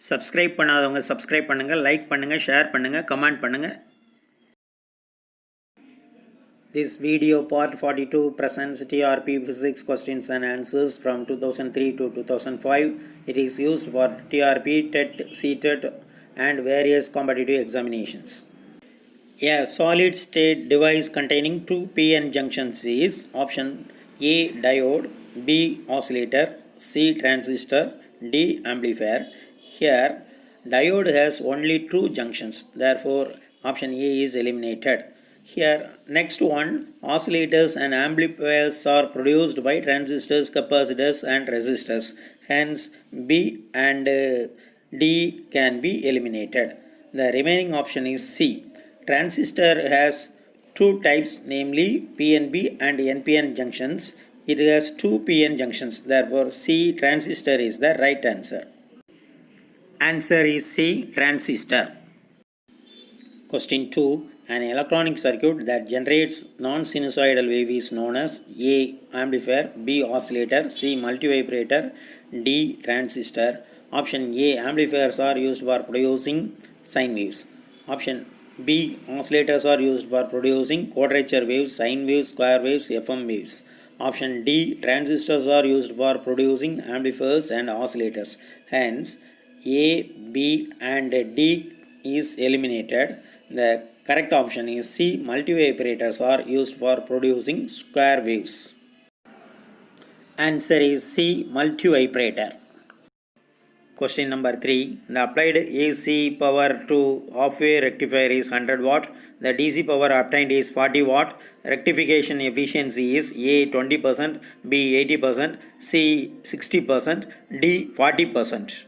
Subscribe பண்ணாதவங்க subscribe பண்ணுங்கள், like பண்ணுங்கள், ஷேர் பண்ணுங்கள், கமெண்ட் பண்ணுங்கள். This video part 42 presents TRP physics questions and answers from 2003 to 2005. It is used for TRP, TET, CTET and various competitive examinations. A solid state device containing two PN junctions is option A diode, B oscillator, C transistor, D amplifier. Here diode has only two junctions, therefore option A is eliminated. Here next one, oscillators and amplifiers are produced by transistors, capacitors and resistors, hence B and D can be eliminated. The remaining option is C. Transistor has two types, namely PNP and NPN junctions. It has two PN junctions, therefore C transistor is the right answer. Answer is C transistor. Question 2. An electronic circuit that generates non-sinusoidal wave is known as A amplifier, B oscillator, C multivibrator, D transistor. Option A amplifiers are used for producing sine waves. Option B oscillators are used for producing quadrature waves, sine waves, square waves, FM waves. Option D transistors are used for producing amplifiers and oscillators. Hence A, B and D is eliminated. The correct option is C. Multivibrators are used for producing square waves. Answer is C. Multivibrator. Question number 3. The applied AC power to half-wave rectifier is 100 watt. The DC power obtained is 40 watt. Rectification efficiency is A 20%, B 80%, C 60%, D 40%.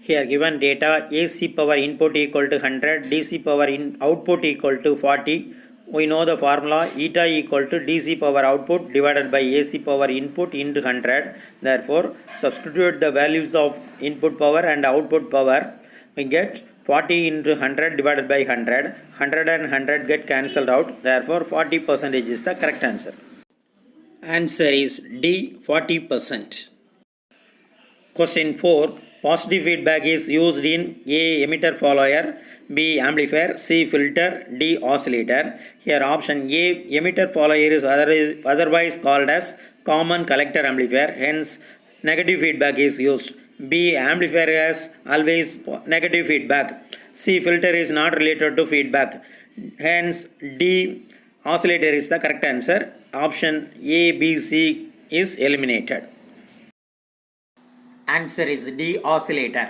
Here given data, AC power input equal to 100, DC power output equal to 40. We know the formula eta equal to DC power output divided by AC power input into 100. Therefore, substitute the values of input power and output power. We get 40 into 100 divided by 100. 100 and 100 get cancelled out. Therefore, 40% is the correct answer. Answer is D 40%. Question 4. Positive feedback is used in A. emitter follower, B. amplifier, C. filter, D. oscillator. Here option A. emitter follower is otherwise called as common collector amplifier, hence negative feedback is used. B. amplifier has always negative feedback. C. filter is not related to feedback, hence D. oscillator is the correct answer. Option A, B, C is eliminated. Answer is D. oscillator.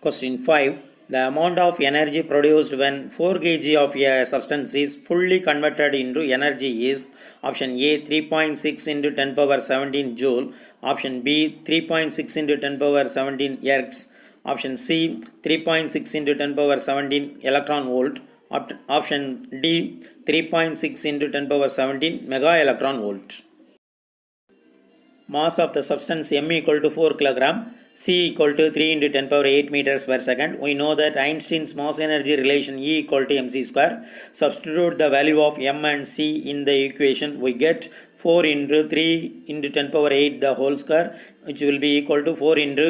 Question 5. The amount of energy produced when 4 kg of a substance is fully converted into energy is option A 3.6 into 10 power 17 joule, option B 3.6 into 10 power 17 ergs, option C 3.6 into 10 power 17 electron volt, option D 3.6 into 10 power 17 mega electron volt. Mass of the substance M equal to 4 kg, C equal to 3 into 10 power 8 meters per second. We know that Einstein's mass energy relation E equal to mc square. Substitute the value of M and C in the equation. We get 4 into 3 into 10 power 8 the whole square, which will be equal to 4 into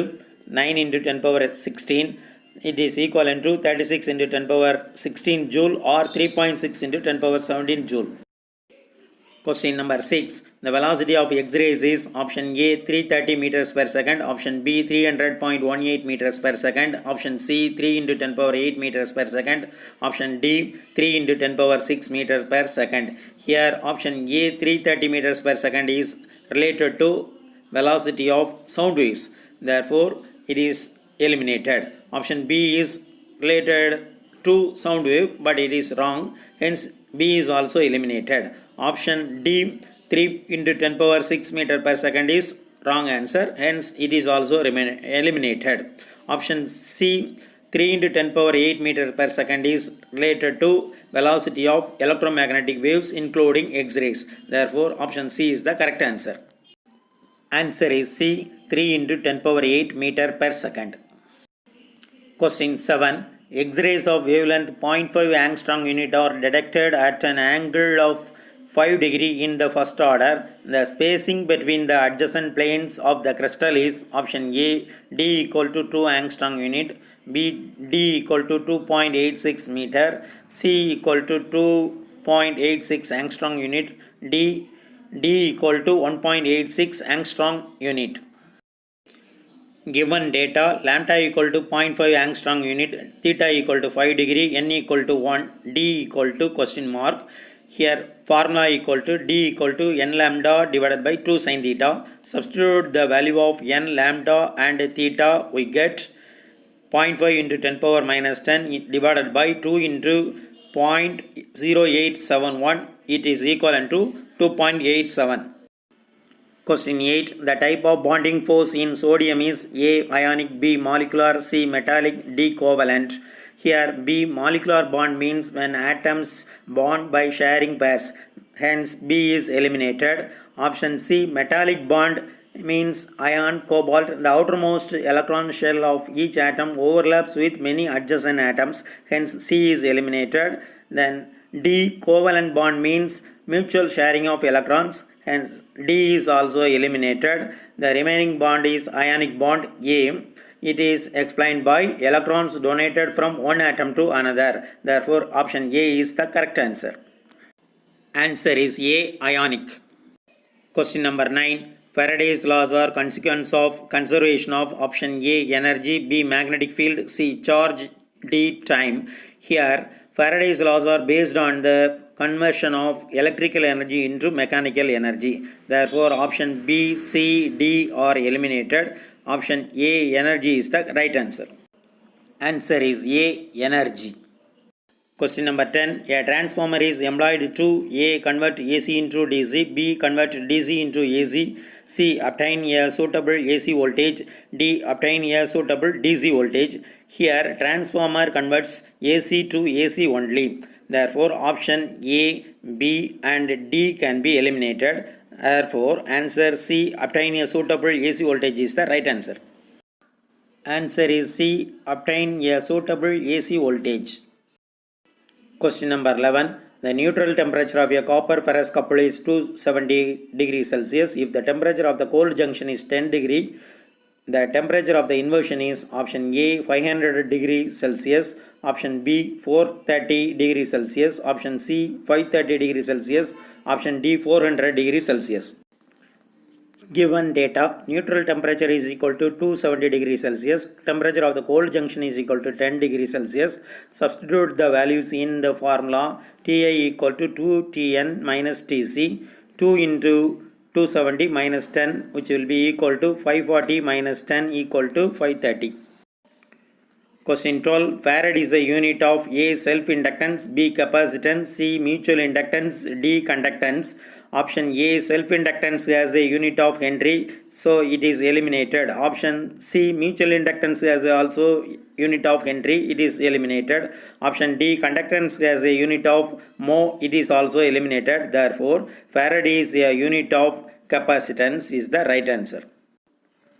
9 into 10 power 16. It is equivalent to 36 into 10 power 16 joule or 3.6 into 10 power 17 joule. Question number 6. The velocity of X-rays is option A 330 meters per second, option B 300.18 meters per second, option C 3 into 10 power 8 meters per second, option D 3 into 10 power 6 meters per second. Here option A 330 meters per second is related to velocity of sound waves. Therefore, it is eliminated. Option B is related to sound wave, but it is wrong. Hence, B is also eliminated. Option D 3 into 10 power 6 meter per second is wrong answer. Hence, it is also eliminated. Option C 3 into 10 power 8 meter per second is related to velocity of electromagnetic waves including X-rays. Therefore, option C is the correct answer. Answer is C 3 into 10 power 8 meter per second. Question 7. X-rays of wavelength 0.5 angstrom unit are detected at an angle of 5 degree in the first order. The spacing between the adjacent planes of the crystal is option A d equal to 2 angstrom unit, B d equal to 2.86 meter, C equal to 2.86 angstrom unit, d equal to 1.86 angstrom unit. Given data, lambda equal to 0.5 angstrom unit, theta equal to 5 degree, n equal to 1, d equal to question mark. Here formula equal to d equal to n lambda divided by 2 sin theta. Substitute the value of n lambda and theta, we get 0.5 into 10 power minus 10 divided by 2 into 0.0871. It is equivalent to 2.87. Question 8. The type of bonding force in sodium is A. Ionic, B. Molecular, C. Metallic, D. Covalent. Here B. Molecular bond means when atoms bond by sharing pairs. Hence B is eliminated. Option C. Metallic bond means iron, cobalt. The outermost electron shell of each atom overlaps with many adjacent atoms. Hence C is eliminated. Then D. Covalent bond means mutual sharing of electrons. Hence D is also eliminated. The remaining bond is ionic bond A. It is explained by electrons donated from one atom to another. Therefore option A is the correct answer. Answer is A. Ionic. Question number 9. Faraday's laws are consequence of conservation of option A. Energy, B. Magnetic field, C. Charge, D. Time. Here Faraday's laws are based on the conversion of electrical energy into mechanical energy. Therefore option B, C, D are eliminated. Option A, energy is the right answer. Answer is A, energy. Question number 10. A transformer is employed to A. Convert AC into DC, B. Convert DC into AC, C. Obtain a suitable AC voltage, D. Obtain a suitable DC voltage. Here transformer converts AC to AC only. Therefore option A, B and D can be eliminated. Therefore answer C. Obtain a suitable AC voltage is the right answer. Answer is C. Obtain a suitable AC voltage. Question number 11. The neutral temperature of a copper ferrous couple is 270 degrees Celsius. If the temperature of the cold junction is 10 degree, the temperature of the inversion is option A 500 degrees Celsius, option B 430 degrees Celsius, option C 530 degrees Celsius, option D 400 degrees Celsius. Given data, neutral temperature is equal to 270 degrees Celsius, temperature of the cold junction is equal to 10 degrees Celsius. Substitute the values in the formula. Ti equal to 2Tn minus Tc, 2 into 270 minus 10, which will be equal to 540 minus 10 equal to 530. Question 12. Farad is a unit of A. Self-inductance, B. Capacitance, C. Mutual inductance, D. Conductance. Option A. Self-inductance has a unit of Henry, so it is eliminated. Option C. Mutual inductance has also unit of Henry, it is eliminated. Option D. Conductance has a unit of mho, it is also eliminated. Therefore Farad is a unit of capacitance is the right answer.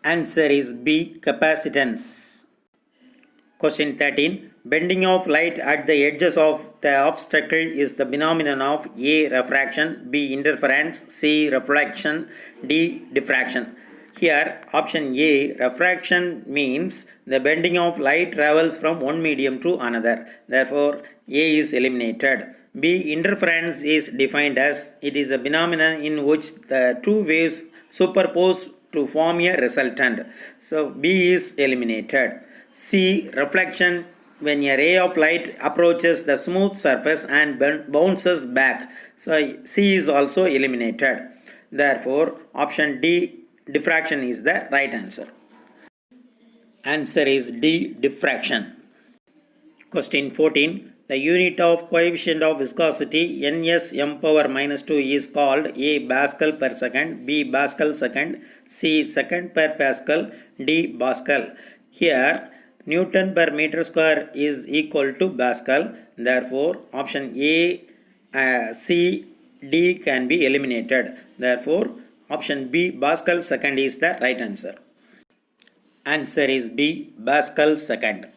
Answer is B. Capacitance. Question 13. Bending of light at the edges of the obstacle is the phenomenon of A. Refraction, B. Interference, C. Reflection, D. Diffraction. Here option A, refraction means the bending of light travels from one medium to another. Therefore A is eliminated. B. Interference is defined as it is a phenomenon in which the two waves superpose to form a resultant. So B is eliminated. C. Reflection when a ray of light approaches the smooth surface and bounces back. So C is also eliminated. Therefore option D, diffraction is the right answer. Answer is D, diffraction. Question 14. The unit of coefficient of viscosity Ns m power minus 2 is called A. Pascal per second, B. Pascal second, C. second per Pascal, D. Pascal. Here Newton per meter square is equal to Pascal. Therefore option A, C, D can be eliminated. Therefore option B, Pascal second is the right answer. Answer is B, Pascal second.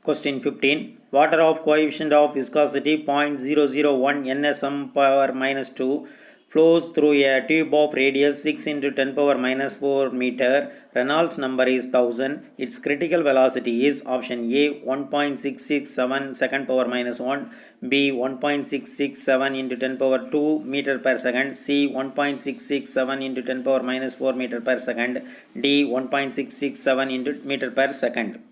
Question 15. Water of coefficient of viscosity 0.001 nsm power minus 2 flows through a tube of radius 6 into 10 power minus 4 meter. Reynolds number is 1000. Its critical velocity is option A 1.667 second power minus 1, B 1.667 into 10 power 2 meter per second, C 1.667 into 10 power minus 4 meter per second, D 1.667 into meter per second.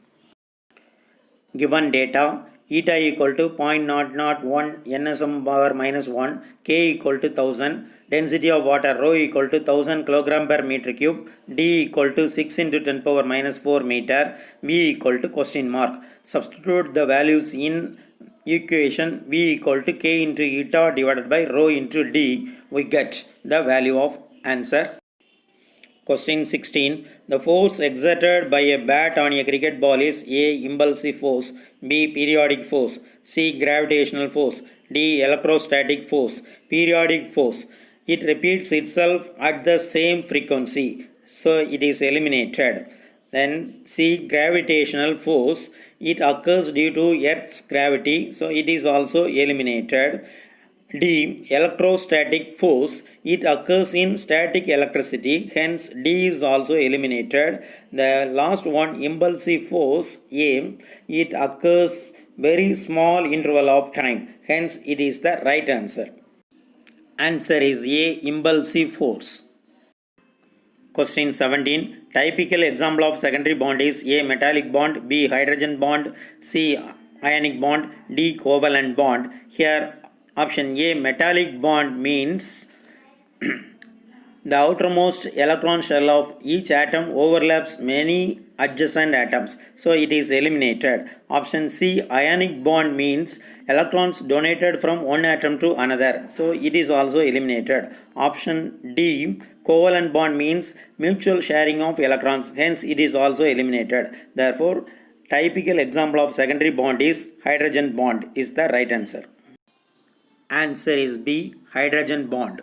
Given data, eta equal to 0.001 nsm power minus 1, K equal to 1000, density of water rho equal to 1000 kg per meter cube, D equal to 6 into 10 power minus 4 meter, V equal to question mark. Substitute the values in equation V equal to K into eta divided by rho into D. We get the value of answer. Question 16. The force exerted by a bat on a cricket ball is A. Impulsive force, B. Periodic force, C. Gravitational force, D. Electrostatic force. Periodic force. It repeats itself at the same frequency, so it is eliminated. Then C. Gravitational force. It occurs due to Earth's gravity, so it is also eliminated. D. Electrostatic force. It occurs in static electricity, hence D is also eliminated. The last one, impulsive force, A. It occurs very small interval of time, hence it is the right answer. Answer is A. Impulsive force. Question 17. Typical example of secondary bond is A. Metallic bond, B. Hydrogen bond, C. Ionic bond, D. Covalent bond. Here option A, metallic bond, means the outermost electron shell of each atom overlaps many adjacent atoms, so it is eliminated. Option C, ionic bond, means electrons donated from one atom to another, so it is also eliminated. Option D, covalent bond, means mutual sharing of electrons, hence it is also eliminated. Therefore, typical example of secondary bond is hydrogen bond is the right answer. Answer is B, hydrogen bond.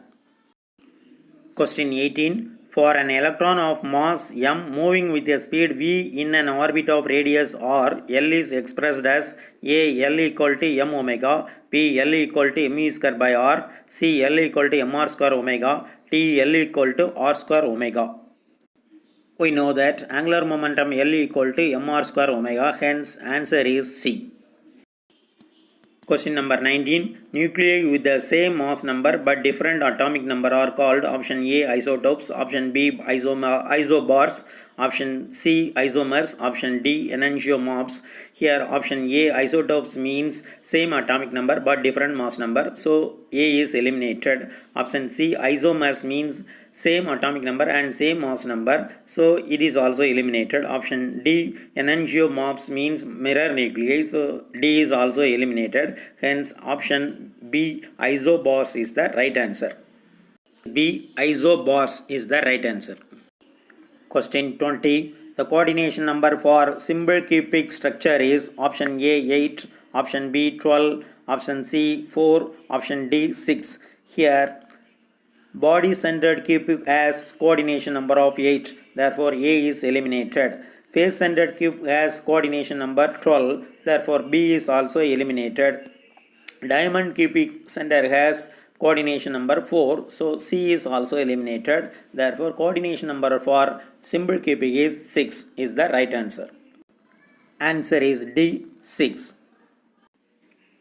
Question 18. For an electron of mass m moving with a speed v in an orbit of radius r, L is expressed as A. L equal to m omega, B. L equal to mu square by r, C. L equal to mr square omega, D. L equal to r square omega. We know that angular momentum L equal to mr square omega, hence answer is C. Question number 19. Nuclei with the same mass number but different atomic number are called option A. Isotopes, option B. Isobars, option C. Isomers, option D. Enantiomorphs. Here option A. Isotopes means same atomic number but different mass number, so A is eliminated. Option C. Isomers means same atomic number and same mass number, so it is also eliminated. Option D. Enantiomorphs means mirror nuclei, so D is also eliminated. Hence option B. Isobars is the right answer. B. Isobars is the right answer. Question 20. The coordination number for simple cubic structure is option A 8, option B 12, option C 4, option D 6. Here body centered cube has coordination number of 8, therefore A is eliminated. Face centered cube has coordination number 12, therefore B is also eliminated. Diamond cubic center has coordination number 4, so C is also eliminated. Therefore coordination number for simple cubic is 6 is the right answer. Answer is D 6.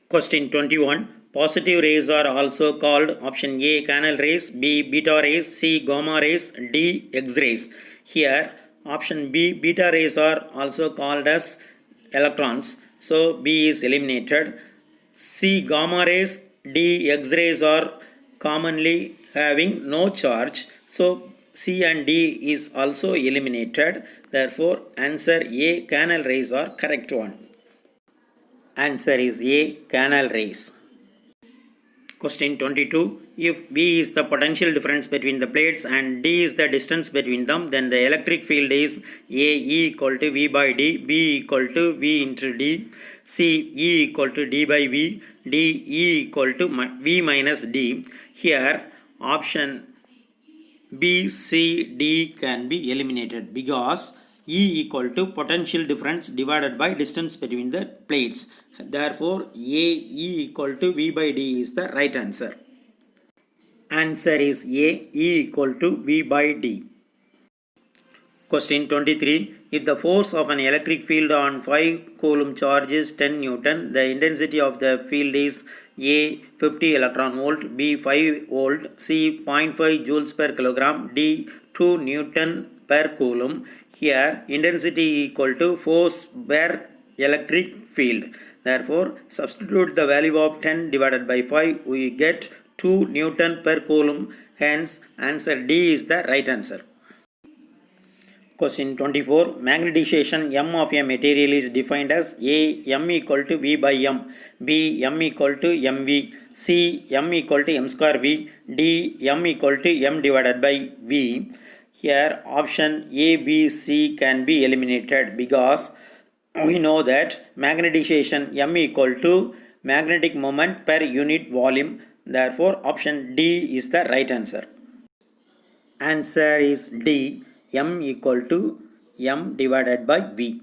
Question 21. Positive rays are also called option A. Canal rays, B. Beta rays, C. Gamma rays, D. X-rays. Here option B. Beta rays are also called as electrons, so B is eliminated. C. Gamma rays, D. X-rays are commonly having no charge, so C and D is also eliminated. Therefore answer A. Canal rays are correct one. Answer is A. Canal rays. Question 22. If V is the potential difference between the plates and D is the distance between them, then the electric field is A. E equal to V by D, B equal to V into D, C. E equal to D by V, D. E equal to V minus D. Here option B, C, D can be eliminated because E equal to potential difference divided by distance between the plates. Therefore, A E equal to V by D is the right answer. Answer is A E equal to V by D. Question 23. If the force of an electric field on 5 coulomb charge is 10 Newton, the intensity of the field is A 50 electron volt, B 5 volt, C 0.5 joules per kilogram, D 2 Newton per coulomb. Here intensity equal to force per electric field. Therefore, substitute the value of 10 divided by 5, we get 2 Newton per coulomb. Hence, answer D is the right answer. Question 24. Magnetization M of a material is defined as A. M equal to V by M, B. M equal to MV, C. M equal to M square V, D. M equal to M divided by V. Here option A, B, C can be eliminated because we know that magnetization M equal to magnetic moment per unit volume. Therefore, option D is the right answer. Answer is D. M equal to M divided by V.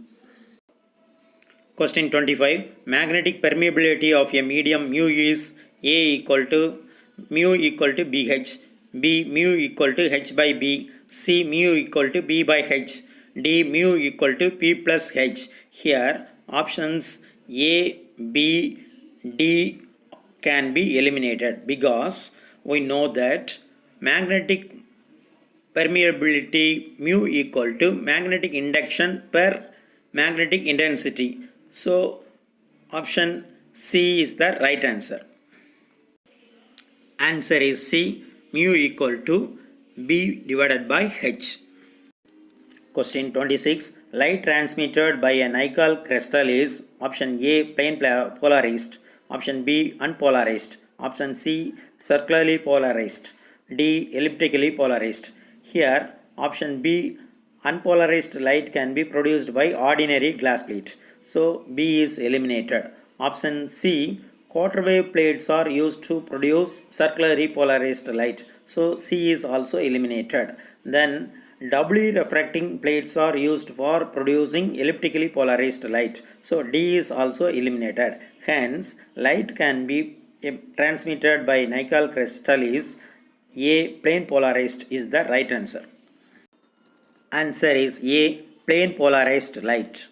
Question 25. Magnetic permeability of a medium mu is A equal to BH, B mu equal to H by B, C mu equal to B by H, D mu equal to P plus H. Here options A, B, D can be eliminated because we know that magnetic permeability mu equal to magnetic induction per magnetic intensity. So, option C is the right answer. Answer is C, mu equal to B divided by H. Question 26. Light transmitted by a nickel crystal is option A, plane polarized, option B, unpolarized, option C, circularly polarized, D, elliptically polarized. Here, option B, unpolarized light can be produced by ordinary glass plate. So, B is eliminated. Option C, quarter wave plates are used to produce circularly polarized light. So, C is also eliminated. Then, doubly refracting plates are used for producing elliptically polarized light. So, D is also eliminated. Hence, light can be transmitted by nickel crystal is A, plane polarized is the right answer. Answer is A, plane polarized light.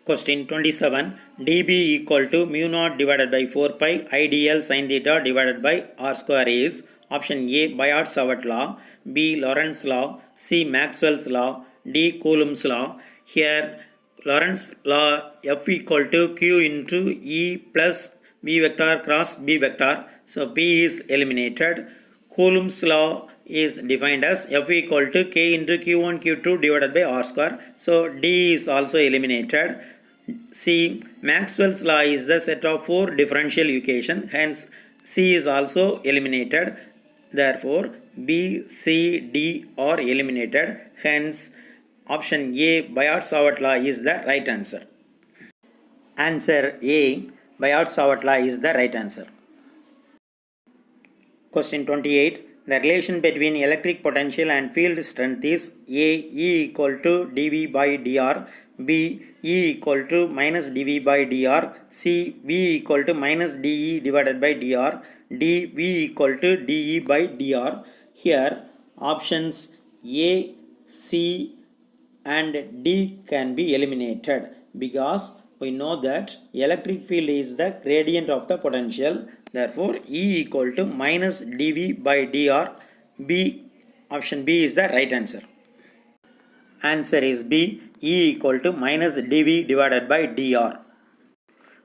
Question 27. dB equal to mu naught divided by 4 pi IDL sin theta divided by R square is option A, Biot-Savart law, B, Lorentz law, C, Maxwell's law, D, Coulomb's law. Here Lorentz law F equal to Q into E plus B vector cross B vector. So P is eliminated. Coulomb's law is defined as F equal to K into Q1 Q2 divided by R square. So D is also eliminated. C, Maxwell's law is the set of 4 differential equations. Hence C is also eliminated. Therefore B, C, D are eliminated. Hence option A, Biot-Savart law is the right answer. Answer A, Biot-Savart law is the right answer. Question 28. The relation between electric potential and field strength is A, E equal to dV by dr, B, E equal to minus dV by dr, C, V equal to minus dE divided by dr, D, V equal to dE by dr. Here options A, C and D can be eliminated because we know that electric field is the gradient of the potential. Therefore, E equal to minus dV by dr. B, option B is the right answer. Answer is B, E equal to minus dV divided by dr.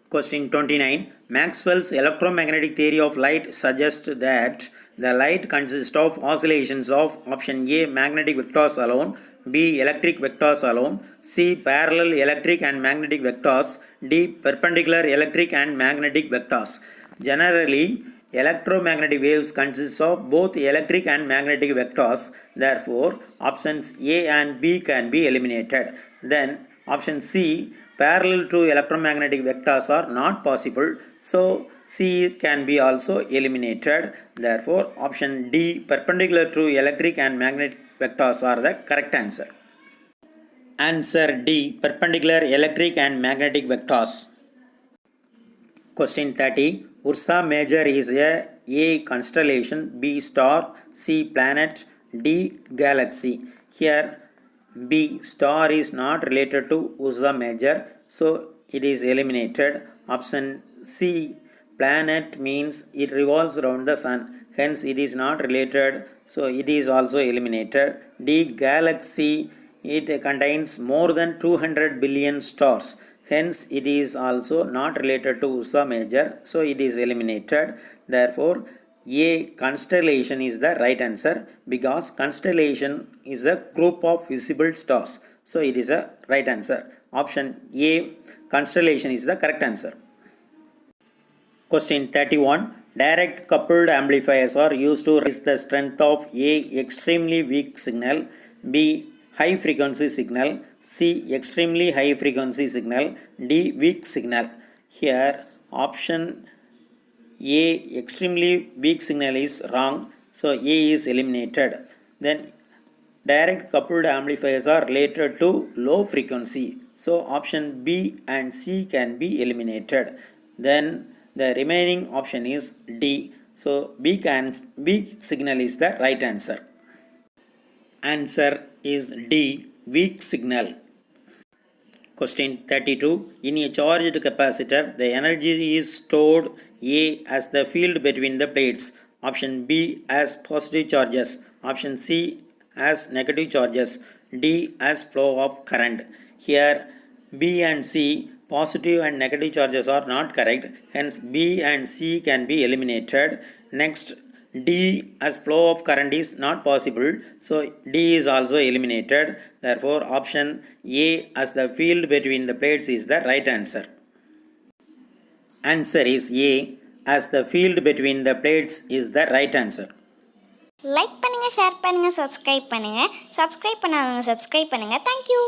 Question 29. Maxwell's electromagnetic theory of light suggests that the light consists of oscillations of option A, magnetic vectors alone, B, electric vectors alone, C, parallel electric and magnetic vectors, D, perpendicular electric and magnetic vectors. Generally, electromagnetic waves consist of both electric and magnetic vectors. Therefore, options A and B can be eliminated. Then, option C, parallel to electromagnetic vectors are not possible. So, C can be also eliminated. Therefore, option D, perpendicular to electric and magnetic vectors are the correct answer. Answer D. Perpendicular electric and magnetic vectors. Question 30. Ursa Major is A constellation, B star, C planet, D galaxy. Here B star is not related to Ursa Major, so it is eliminated. Option C planet means it revolves around the sun, hence it is not related, so it is also eliminated. D galaxy, it contains more than 200 billion stars, hence it is also not related to Ursa Major, so it is eliminated. Therefore A constellation is the right answer, because constellation is a group of visible stars, so it is a right answer. Option A constellation is the correct answer. Question 31. Direct coupled amplifiers are used to raise the strength of A. Extremely weak signal, B. High frequency signal, C. Extremely high frequency signal, D. Weak signal. Here option A extremely weak signal is wrong, so A is eliminated. Then direct coupled amplifiers are related to low frequency, so option B and C can be eliminated. Then the remaining option is D, so B signal is the right answer. Answer is D, weak signal. Question 32. In a charged capacitor, the energy is stored A as the field between the plates, option B as positive charges, option C as negative charges, D as flow of current. Here B and C, positive and negative charges, are not correct, hence B and C can be eliminated. Next, D as flow of current is not possible, so D is also eliminated. Therefore option A as the field between the plates is the right answer. Answer is A as the field between the plates is the right answer. Like பண்ணுங்க, share பண்ணுங்க, subscribe பண்ணுங்க. Subscribe பண்ணாதவங்க subscribe பண்ணுங்க. Thank you.